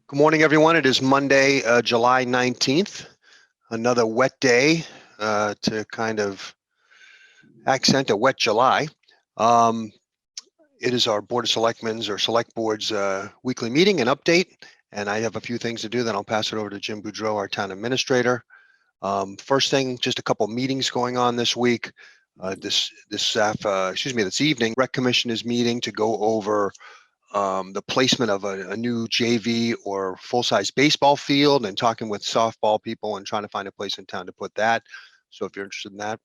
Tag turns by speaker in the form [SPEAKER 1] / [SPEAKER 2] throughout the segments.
[SPEAKER 1] Good morning, everyone. It is Monday, July 19th, another wet day to kind of accent a wet July. It is our Board of Selectmen's or Select Board's weekly meeting and update, and I have a few things to do. Then I'll pass it over to Jim Boudreau, our town administrator. First thing, just a couple meetings going on this week. This evening, Rec Commission is meeting to go over the placement of a new JV or full-size baseball field and talking with softball people and trying to find a place in town to put that. So if you're interested in that,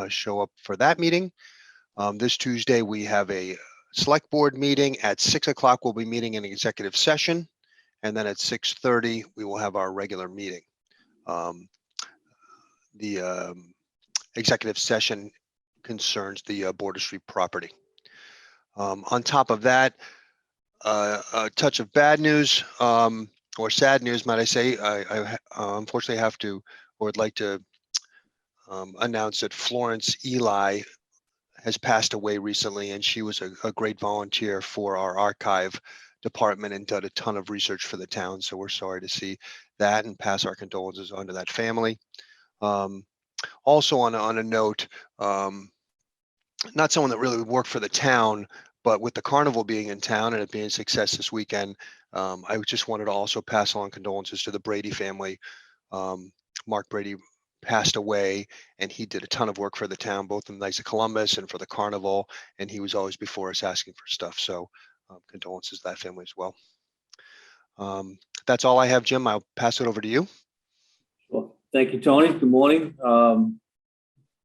[SPEAKER 1] show up for that meeting. This Tuesday, we have a select board meeting at 6 o'clock. We'll be meeting in executive session. And then at 6:30, we will have our regular meeting. The executive session concerns the Border Street property. On top of that, a touch of bad news, or sad news, might I say. I unfortunately have to, or would like to announce that Florence Eli has passed away recently, and she was a great volunteer for our archive department and did a ton of research for the town. So we're sorry to see that and pass our condolences on to that family. Also on a note, not someone that really worked for the town, but with the carnival being in town and it being a success this weekend, I just wanted to also pass on condolences to the Brady family. Mark Brady passed away, and he did a ton of work for the town, both in the Knights of Columbus and for the carnival, and he was always before us asking for stuff. So condolences to that family as well. That's all I have, Jim. I'll pass it over to you.
[SPEAKER 2] Well, thank you, Tony. Good morning.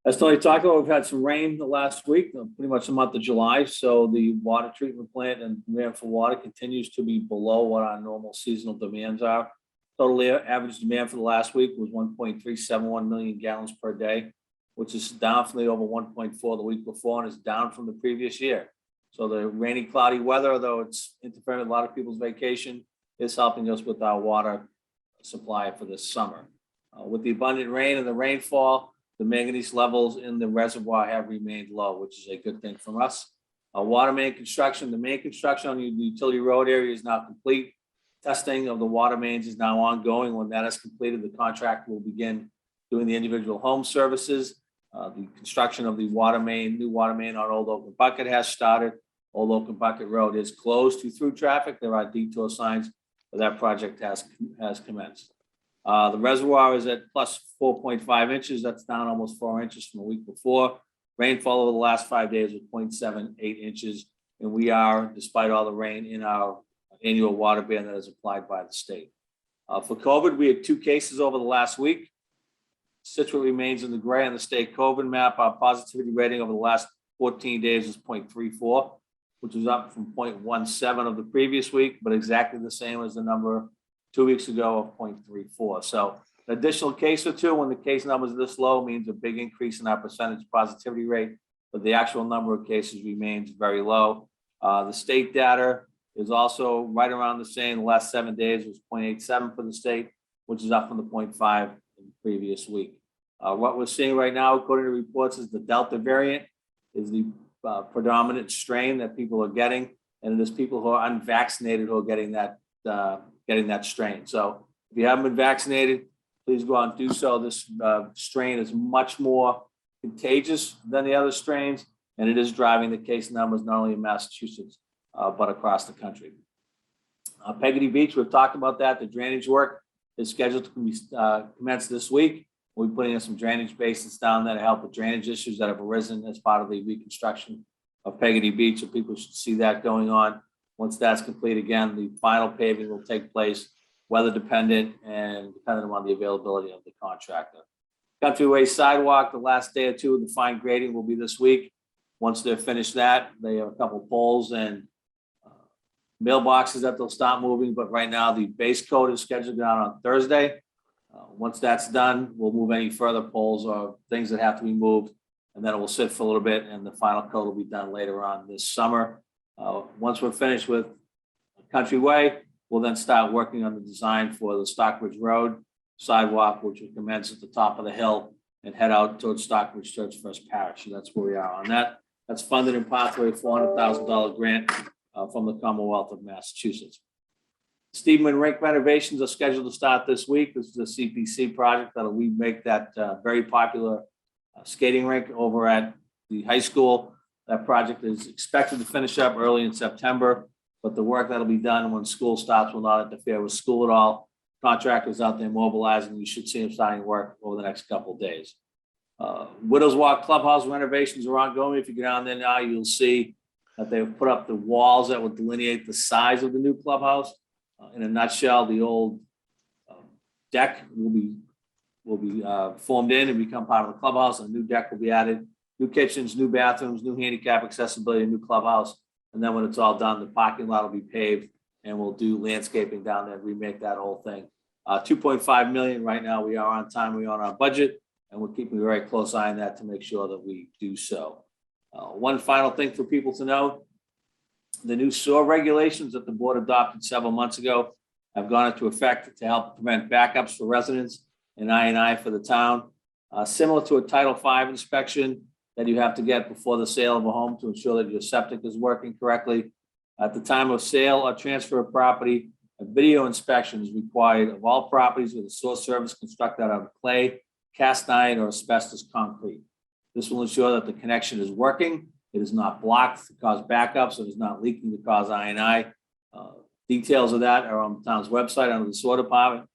[SPEAKER 2] As Tony talked about, we've had some rain the last week, pretty much the month of July. So the water treatment plant and demand for water continues to be below what our normal seasonal demands are. Total average demand for the last week was 1.371 million gallons per day, which is down from the over 1.4 the week before and is down from the previous year. So the rainy, cloudy weather, though it's interfering with a lot of people's vacation, is helping us with our water supply for this summer. With the abundant rain and the rainfall, the manganese levels in the reservoir have remained low, which is a good thing for us. Water main construction, the main construction on the utility road area is now complete. Testing of the water mains is now ongoing. When that is completed, the contractor will begin doing the individual home services. The construction of the water main, new water main on Old Oaken Bucket has started. Old Oaken Bucket Road is closed to through traffic. There are detour signs, but that project has commenced. The reservoir is at plus 4.5 inches. That's down almost 4 inches from the week before. Rainfall over the last 5 days was 0.78 inches. And we are, despite all the rain, in our annual water ban that is applied by the state. For COVID, we had 2 cases over the last week. Scituate remains in the gray on the state COVID map. Our positivity rating over the last 14 days is 0.34, which is up from 0.17 of the previous week, but exactly the same as the number 2 weeks ago of 0.34. So an additional case or two when the case numbers are this low means a big increase in our percentage positivity rate, but the actual number of cases remains very low. The state data is also right around the same. The last 7 days was 0.87 for the state, which is up from the 0.5 in the previous week. What we're seeing right now, according to reports, is the Delta variant is the predominant strain that people are getting, and it is people who are unvaccinated who are getting that strain. So if you haven't been vaccinated, please go out and do so. This strain is much more contagious than the other strains, and it is driving the case numbers not only in Massachusetts, but across the country. Peggotty Beach, we've talked about that. The drainage work is scheduled to commence this week. We'll be putting in some drainage basins down there to help with drainage issues that have arisen as part of the reconstruction of Peggotty Beach. So people should see that going on. Once that's complete, again, the final paving will take place, weather dependent and dependent on the availability of the contractor. Countryway sidewalk, the last day or two of the fine grading will be this week. Once they're finished that, they have a couple poles and mailboxes that they'll start moving. But right now, the base coat is scheduled down on Thursday. Once that's done, we'll move any further poles or things that have to be moved, and then it will sit for a little bit, and the final coat will be done later on this summer. Once we're finished with Countryway, we'll then start working on the design for the Stockbridge Road sidewalk, which will commence at the top of the hill and head out towards Stockbridge Church First Parish. So that's where we are on that. That's funded in part through a $400,000 grant from the Commonwealth of Massachusetts. Steedman Rink renovations are scheduled to start this week. This is a CPC project that'll remake that very popular skating rink over at the high school. That project is expected to finish up early in September, but the work that'll be done when school starts will not interfere with school at all. Contractors out there mobilizing. You should see them starting work over the next couple of days. Widows Walk Clubhouse renovations are ongoing. If you go down there now, you'll see that they've put up the walls that will delineate the size of the new clubhouse. In a nutshell, the old deck will be formed in and become part of the clubhouse, and a new deck will be added. New kitchens, new bathrooms, new handicap accessibility, new clubhouse. And then when it's all done, the parking lot will be paved, and we'll do landscaping down there, remake that whole thing. 2.5 million right now. We are on time. We are on our budget, and we're keeping a very close eye on that to make sure that we do so. One final thing for people to know. The new sewer regulations that the board adopted several months ago have gone into effect to help prevent backups for residents and I&I for the town. Similar to a Title V inspection that you have to get before the sale of a home to ensure that your septic is working correctly. At the time of sale or transfer of property, a video inspection is required of all properties with a sewer service constructed out of clay, cast iron, or asbestos concrete. This will ensure that the connection is working. It is not blocked to cause backups. It is not leaking to cause I&I. Details of that are on the town's website under the sewer department.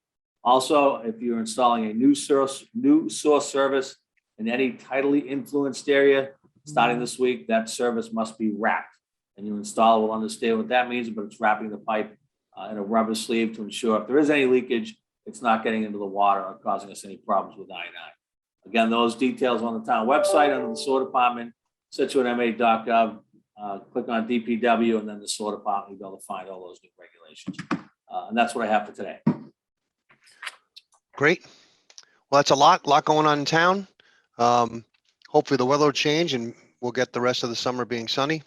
[SPEAKER 2] Also, if you're installing a new sewer service in any tidally influenced area, starting this week, that service must be wrapped. And your installer will understand what that means, but it's wrapping the pipe in a rubber sleeve to ensure if there is any leakage, it's not getting into the water or causing us any problems with I&I. Again, those details on the town website under the sewer department, ScituateMA.gov. Click on DPW and then the sewer department. You'll be able to find all those new regulations. And that's what I have for today.
[SPEAKER 1] Great. Well, that's a lot going on in town. Hopefully the weather will change and we'll get the rest of the summer being sunny.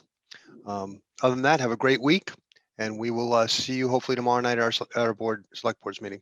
[SPEAKER 1] Other than that, have a great week, and we will see you hopefully tomorrow night at our select board's meeting.